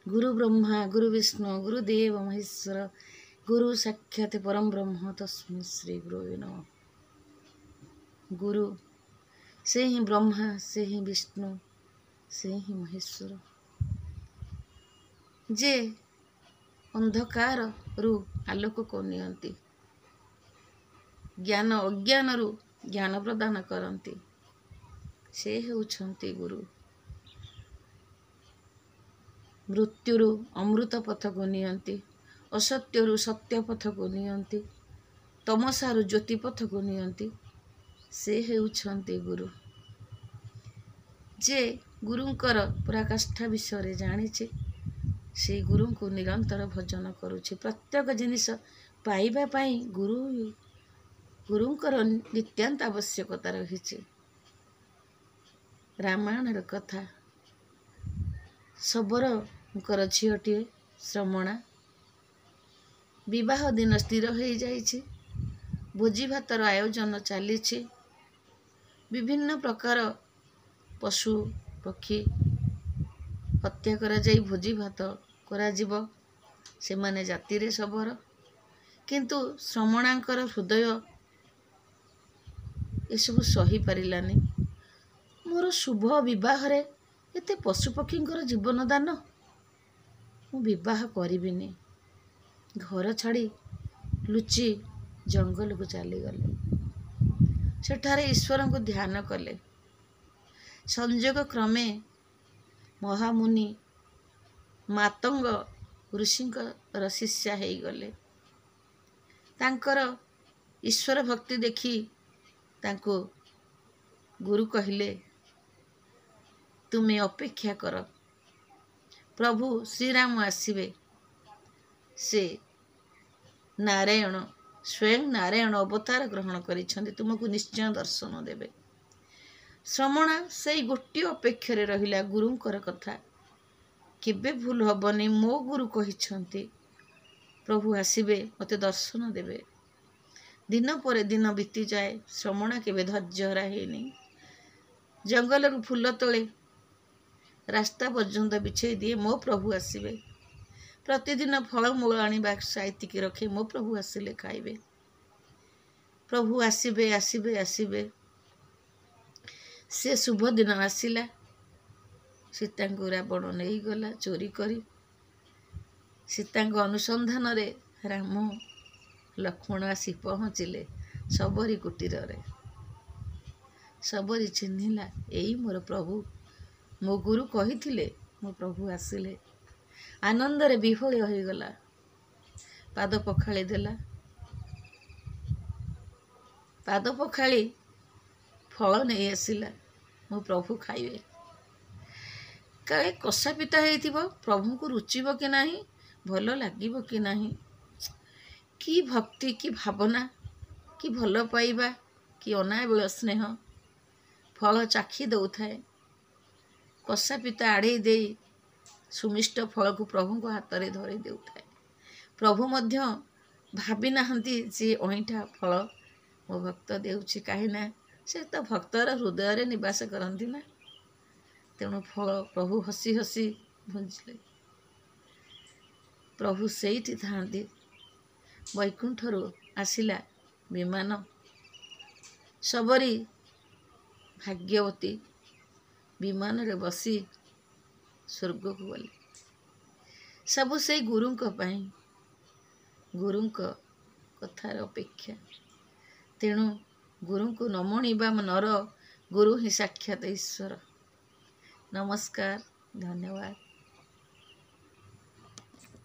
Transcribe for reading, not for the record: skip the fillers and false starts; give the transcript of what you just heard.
गुरु ब्रह्मा गुरु विष्णु गुरुदेव महेश्वर गुरु साक्षात परम ब्रह्म तस्मै श्री गुरुवे नमः। गुरु से ही ब्रह्मा से ही विष्णु से ही महेश्वर, जे अंधकार रु आलोक को नियंती, ज्ञान अज्ञान रु ज्ञान प्रदान करती, से हेउछंती गुरु। मृत्युरु अमृत पथ को नियंती, असत्यरु सत्य पथ को नियंती, तमसारु ज्योति पथ को नियंती, से हेउछंती गुरु। जे गुरुंकर पराकाष्ठा विषय जानिछि, से गुरु को निरंतर भजन करुछि। प्रत्येक जिनिस पाइबा पाई गुरुंकर नित्यांत आवश्यकता रही। रामायण कथा, सबरकर झीटीए श्रमणा विवाह दिन स्थिर हो जाइछि, भोजी भातर आयोजन चली, विभिन्न प्रकार पशु पक्षी हत्या करा जाई भोजी भात करा जीव, से माने जाति रे सबर, किंतु श्रमणांकर हृदय एसबू सही पारिलानी। मोर शुभ विवाह रे एते पशुपक्षींकर जीवन दान, मु विवाह करिबिनी। घर छाड़ी लुचि जंगल को चली गले, सेठारे ईश्वर को ध्यान कले। संजोग क्रमे महामुनि मातंग ऋषिंकर शिष्या हो गले। तांकर ईश्वर भक्ति देखी तांको गुरु कहले, तुम्हें अपेक्षा कर, प्रभु श्रीराम आसिबे, से नारायण स्वयं नारायण अवतार ग्रहण करिछन्ति, तुमको निश्चय दर्शन देबे। श्रमणा से गोटे अपेक्षा रहिला गुरुंकर कथा केबे भूल हबनी। मो गुरु कहिछन्ति प्रभु आसिबे मते दर्शन देबे। दिन पर दिन बीती जाए, श्रमणा केबे धैर्य हरा हेनी। जंगल रु फूल तोले रास्ता पर्यंत बिछे दिए, मो प्रभु आसिबे। प्रतिदिन फलमूल आनिबा साइतिकी रखे, मो प्रभु आसिले खाइबे। प्रभु आसिबे आसिबे आसिबे। से शुभ दिन आसिला, सीता को रावण नहीं गला चोरी करी। सीता अनुसंधान रे राम लक्ष्मण आसी पहुँचिले सबरी कुटीर रे। सबरी चिन्हिला, एई मोर प्रभु, मो गुरु कहिथिले मो प्रभु आसिले। आनंद रे विह्वल हो गला, पाद पखाली देला। पाद पखाली फल नहीं आसिला, मो प्रभु खाइबे। काले कषा पिता हेइथिबो, प्रभु को रुचिबो कि नाही, भल लागिबो कि नाही। कि भक्ति, कि भावना, कि भल पाइबा, कि अनाबिल स्नेह फल चाखी दउथाए। कषा पिता आड़े दे सुमिष्ट फल को प्रभु को हाथ रे धरी देउथाए। प्रभु मध्य भाबी नाहंती जे अहिंठा फल मो भक्त देउछि, काहे ना से तो भक्तर हृदय रे निवास करंती ना। तेणु फल प्रभु हसी हसी भुंजिले। प्रभु सेठी थांती। वैकुंठरू आसिला विमान, सबरी भाग्यवती विमान रे बसी स्वर्ग को गले। सबु से गुरुंक पाई, गुरुंक कथार अपेक्षा। तेणु गुरु को नमणिबा नर, गुरु ही साक्षात ईश्वर। नमस्कार, धन्यवाद।